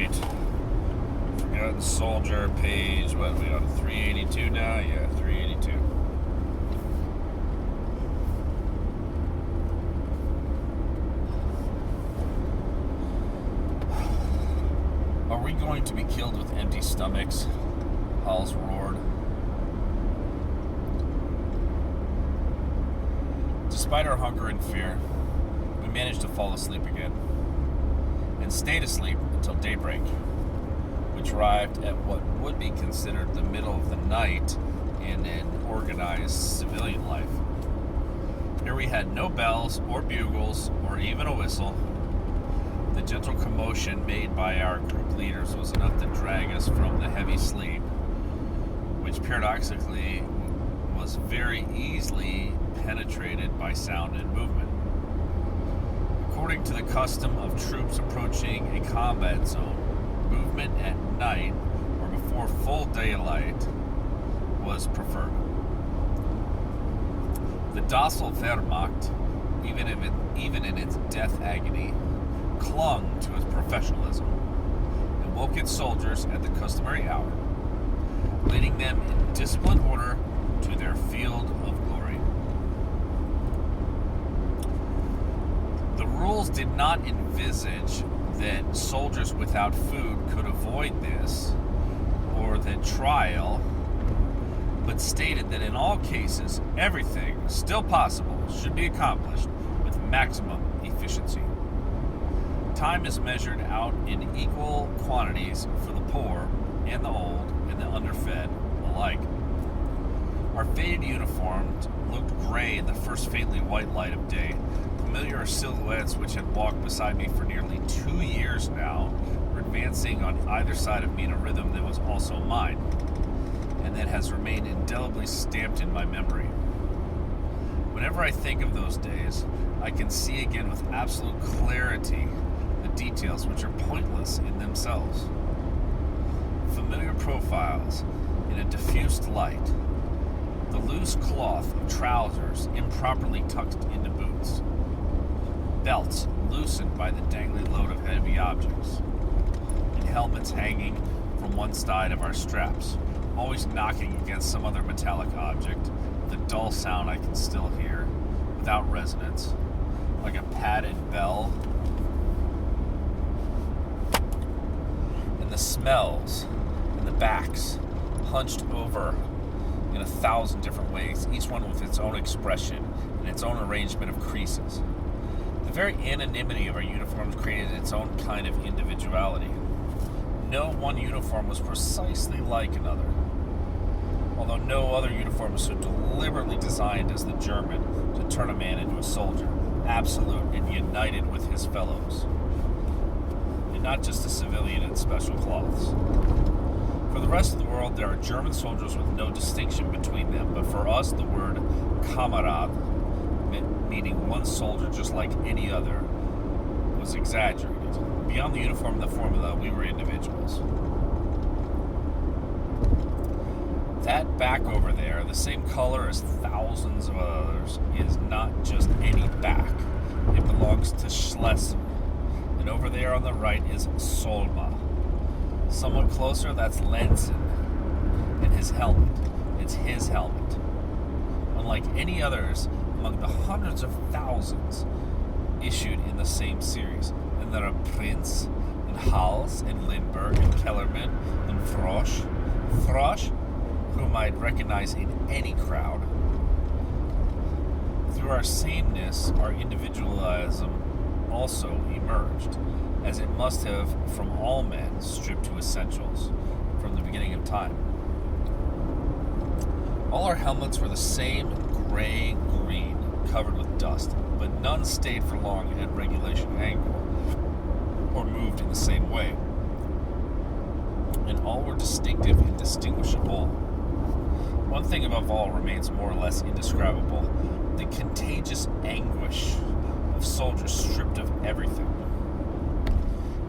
Alright. Forgotten Soldier, page, what, we on 382 now? Yeah, 382. Are we going to be killed with empty stomachs? Halls roared. Despite our hunger and fear, we managed to fall asleep again, and stayed asleep until daybreak, which arrived at what would be considered the middle of the night in an organized civilian life. Here we had no bells or bugles or even a whistle. The gentle commotion made by our group leaders was enough to drag us from the heavy sleep, which paradoxically was very easily penetrated by sound and movement. According to the custom of troops approaching a combat zone, movement at night or before full daylight was preferred. The docile Wehrmacht, even in its death agony, clung to its professionalism and woke its soldiers at the customary hour, leading them in disciplined order to their field of glory. The rules did not envisage that soldiers without food could avoid this, or that trial, but stated that in all cases, everything still possible should be accomplished with maximum efficiency. Time is measured out in equal quantities for the poor and the old and the underfed alike. Our faded uniforms looked gray in the first faintly white light of day. Familiar silhouettes which had walked beside me for nearly 2 years now were advancing on either side of me in a rhythm that was also mine, and that has remained indelibly stamped in my memory. Whenever I think of those days, I can see again with absolute clarity the details which are pointless in themselves. Familiar profiles in a diffused light, the loose cloth of trousers improperly tucked into boots, belts loosened by the dangling load of heavy objects, and helmets hanging from one side of our straps, always knocking against some other metallic object, with a dull sound I can still hear, without resonance, like a padded bell. And the smells, and the backs, hunched over in 1,000 different ways, each one with its own expression and its own arrangement of creases. The very anonymity of our uniforms created its own kind of individuality. No one uniform was precisely like another, although no other uniform was so deliberately designed as the German to turn a man into a soldier, absolute and united with his fellows, and not just a civilian in special cloths. For the rest of the world, there are German soldiers with no distinction between them, but for us, the word Kamerad, meaning one soldier just like any other, was exaggerated. Beyond the uniform and the formula, we were individuals. That back over there, the same color as thousands of others, is not just any back. It belongs to Schlesser. And over there on the right is Solma. Somewhat closer, that's Lenzen. And his helmet. It's his helmet. Unlike any others among the hundreds of thousands issued in the same series. And there are Prinz, and Hals, and Lindbergh, and Kellerman, and Frosch. Frosch, whom I'd recognize in any crowd. Through our sameness, our individualism also emerged, as it must have from all men stripped to essentials from the beginning of time. All our helmets were the same gray-green, covered with dust, but none stayed for long at regulation angle, or moved in the same way. And all were distinctive and distinguishable. One thing above all remains more or less indescribable: the contagious anguish of soldiers stripped of everything,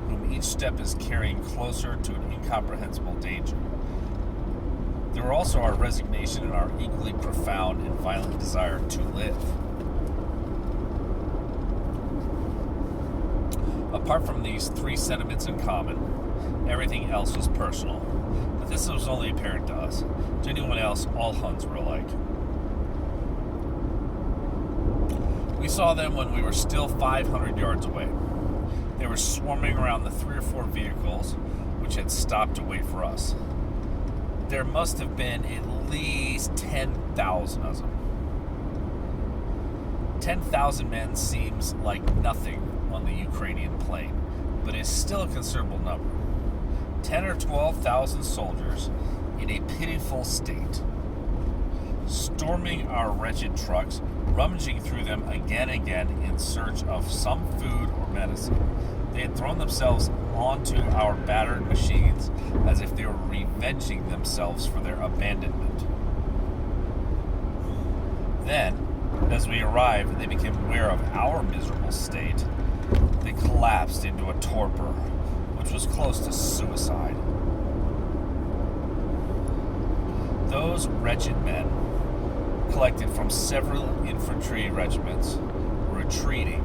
whom each step is carrying closer to an incomprehensible danger. There were also our resignation and our equally profound and violent desire to live. Apart from these three sentiments in common, everything else was personal. But this was only apparent to us. To anyone else, all Huns were alike. We saw them when we were still 500 yards away. They were swarming around the 3 or 4 vehicles which had stopped to wait for us. There must have been at least 10,000 of them. 10,000 men seems like nothing on the Ukrainian plain, but is still a considerable number. 10 or 12,000 soldiers in a pitiful state, storming our wretched trucks, rummaging through them again and again in search of some food or medicine. They had thrown themselves onto our battered machines as if they were revenging themselves for their abandonment. Then, as we arrived and they became aware of our miserable state, they collapsed into a torpor, which was close to suicide. Those wretched men, collected from several infantry regiments, were retreating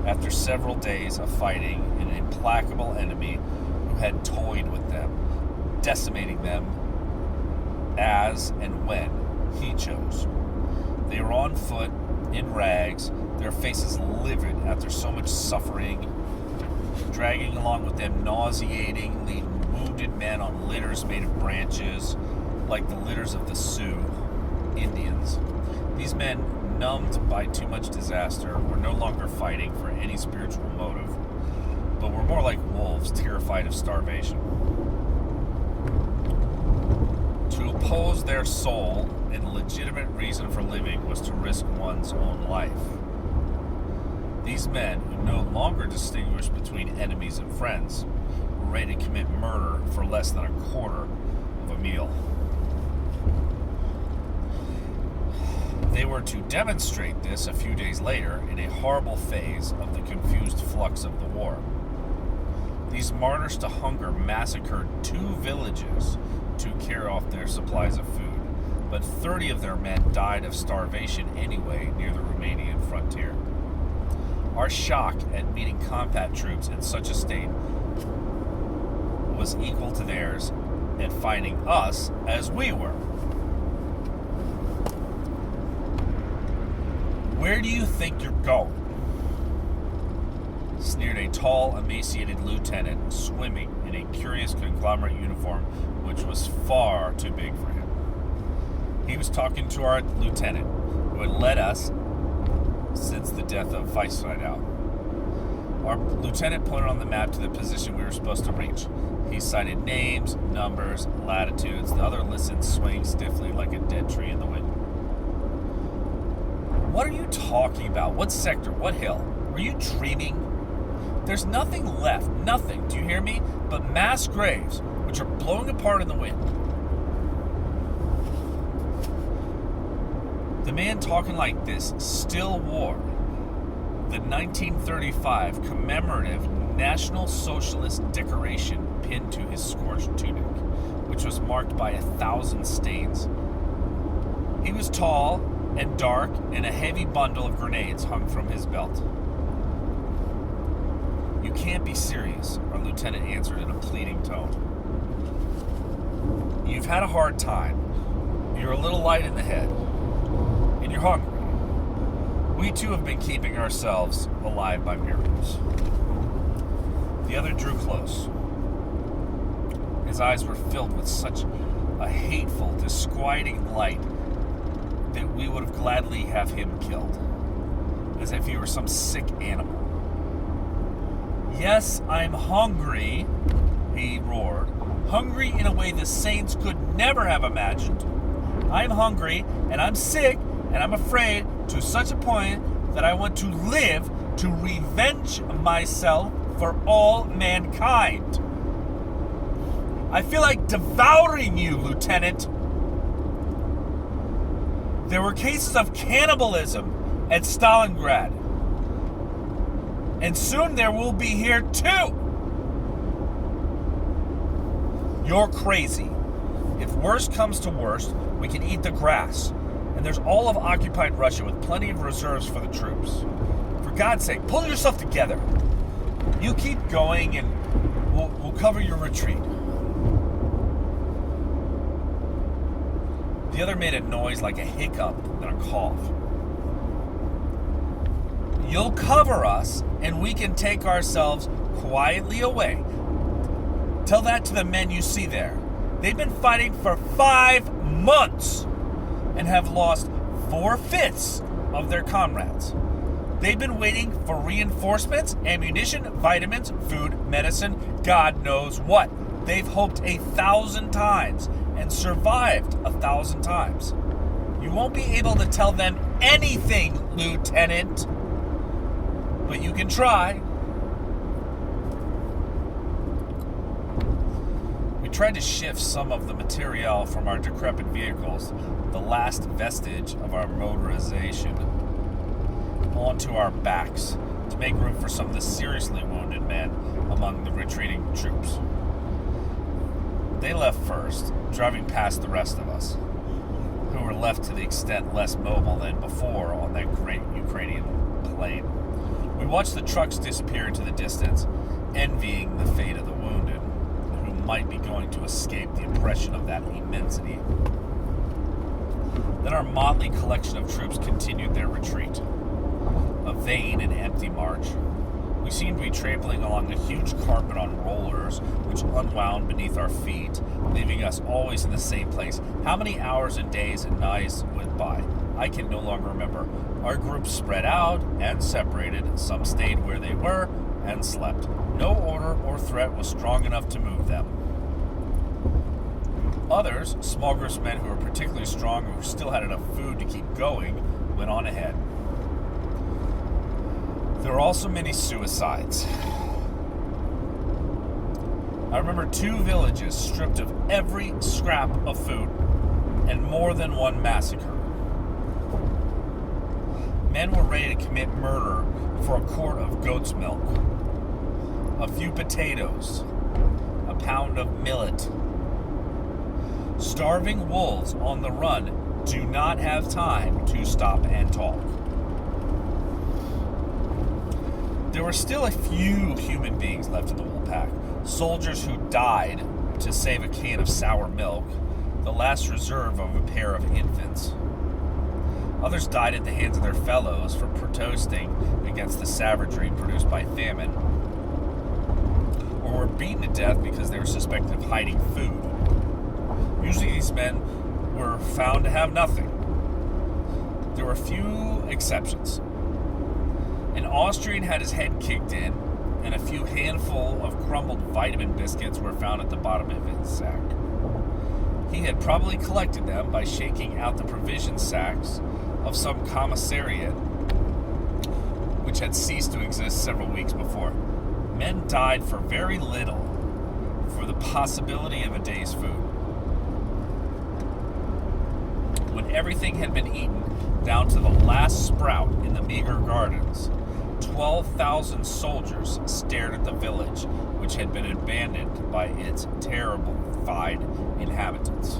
after several days of fighting an implacable enemy who had toyed with them, decimating them as and when he chose. They were on foot, in rags, their faces livid after so much suffering, dragging along with them nauseatingly wounded men on litters made of branches, like the litters of the Sioux Indians. These men, numbed by too much disaster, were no longer fighting for any spiritual motive, but were more like wolves terrified of starvation. To oppose their soul and the legitimate reason for living was to risk one's own life. These men, who no longer distinguished between enemies and friends, were ready to commit murder for less than a quarter of a meal. They were to demonstrate this a few days later in a horrible phase of the confused flux of the war. These martyrs to hunger massacred 2 villages to carry off their supplies of food, but 30 of their men died of starvation anyway near the Romanian frontier. Our shock at meeting combat troops in such a state was equal to theirs at finding us as we were. "Where do you think you're going?" sneered a tall, emaciated lieutenant swimming in a curious conglomerate uniform which was far too big for him. He was talking to our lieutenant, who had led us since the death of Weissenau. Our lieutenant pointed on the map to the position we were supposed to reach. He cited names, numbers, latitudes. The other listened, swaying stiffly like a dead tree in the wind. "What are you talking about? What sector? What hill? Were you dreaming? There's nothing left, nothing, do you hear me, but mass graves, which are blowing apart in the wind." The man talking like this still wore the 1935 commemorative National Socialist decoration pinned to his scorched tunic, which was marked by 1,000 stains. He was tall and dark, and a heavy bundle of grenades hung from his belt. "You can't be serious," our lieutenant answered in a pleading tone. "You've had a hard time. You're a little light in the head. And you're hungry. We too have been keeping ourselves alive by miracles." The other drew close. His eyes were filled with such a hateful, disquieting light that we would have gladly have him killed, as if he were some sick animal. "Yes, I'm hungry," he roared. "Hungry in a way the saints could never have imagined. I'm hungry, and I'm sick, and I'm afraid to such a point that I want to live to revenge myself for all mankind. I feel like devouring you, Lieutenant. There were cases of cannibalism at Stalingrad, and soon there will be here too. You're crazy. If worst comes to worst, we can eat the grass. And there's all of occupied Russia with plenty of reserves for the troops. For God's sake, pull yourself together. You keep going and we'll cover your retreat. The other made a noise like a hiccup and a cough. You'll cover us and we can take ourselves quietly away. Tell that to the men you see there. They've been fighting for 5 months and have lost 4/5 of their comrades. They've been waiting for reinforcements, ammunition, vitamins, food, medicine, God knows what. They've hoped 1,000 times and survived 1,000 times. You won't be able to tell them anything, Lieutenant, but you can try. We tried to shift some of the material from our decrepit vehicles, the last vestige of our motorization, onto our backs to make room for some of the seriously wounded men among the retreating troops. They left first, driving past the rest of us, who were left to the extent less mobile than before on that great Ukrainian plain. We watched the trucks disappear into the distance, envying the fate of the wounded, who might be going to escape the impression of that immensity. Then our motley collection of troops continued their retreat, a vain and empty march. We seemed to be trampling along a huge carpet on rollers, which unwound beneath our feet, leaving us always in the same place. How many hours and days and nights went by? I can no longer remember. Our groups spread out and separated. Some stayed where they were and slept. No order or threat was strong enough to move them. Others, small groups of men who were particularly strong or who still had enough food to keep going, went on ahead. There were also many suicides. I remember 2 villages stripped of every scrap of food and more than one massacre. Men were ready to commit murder for a quart of goat's milk, a few potatoes, a pound of millet. Starving wolves on the run do not have time to stop and talk. There were still a few human beings left in the wool pack. Soldiers who died to save a can of sour milk, the last reserve of a pair of infants. Others died at the hands of their fellows for protesting against the savagery produced by famine, or were beaten to death because they were suspected of hiding food. Usually these men were found to have nothing. There were a few exceptions. An Austrian had his head kicked in, and a few handful of crumbled vitamin biscuits were found at the bottom of his sack. He had probably collected them by shaking out the provision sacks of some commissariat which had ceased to exist several weeks before. Men died for very little, for the possibility of a day's food. When everything had been eaten, down to the last sprout in the meager gardens, 12,000 soldiers stared at the village, which had been abandoned by its terrified inhabitants.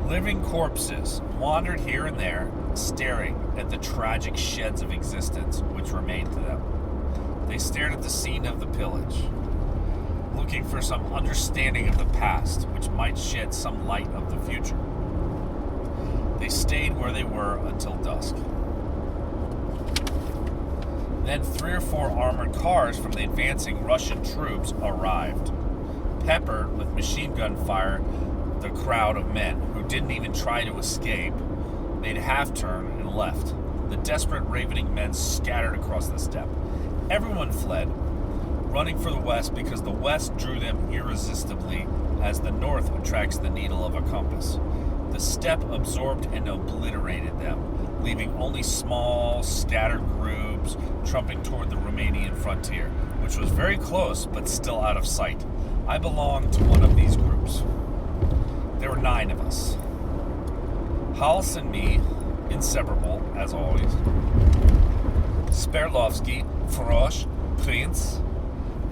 Living corpses wandered here and there, staring at the tragic sheds of existence which remained to them. They stared at the scene of the pillage, looking for some understanding of the past which might shed some light of the future. They stayed where they were until dusk. Then 3 or 4 armored cars from the advancing Russian troops arrived, peppered with machine gun fire. The crowd of men who didn't even try to escape made a half-turn and left. The desperate, ravening men scattered across the steppe. Everyone fled, running for the west because the west drew them irresistibly as the north attracts the needle of a compass. The steppe absorbed and obliterated them, leaving only small, scattered groups trumping toward the Romanian frontier, which was very close but still out of sight. I belonged to one of these groups. There were 9 of us. Hals and me, inseparable, as always. Sperlovsky, Frosch, Prince,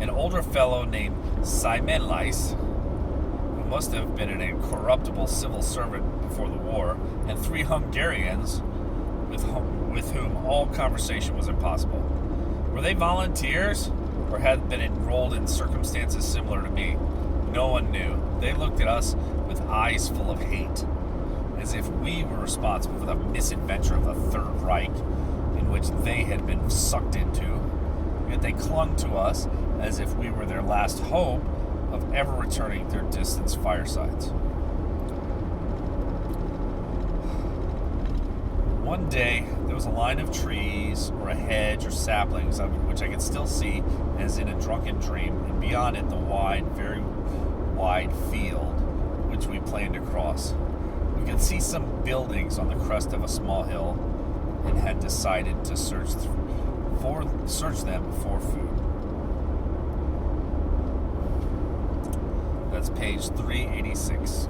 an older fellow named Simon Leis, who must have been an incorruptible civil servant before the war, and 3 Hungarians with whom all conversation was impossible. Were they volunteers or had been enrolled in circumstances similar to me? No one knew. They looked at us with eyes full of hate, as if we were responsible for the misadventure of the Third Reich in which they had been sucked into. Yet they clung to us as if we were their last hope of ever returning to their distant firesides. One day, there was a line of trees or a hedge or saplings which I could still see as in a drunken dream, and beyond it the wide, very wide field which we planned to cross. We could see some buildings on the crest of a small hill and had decided to search them for food. That's page 386.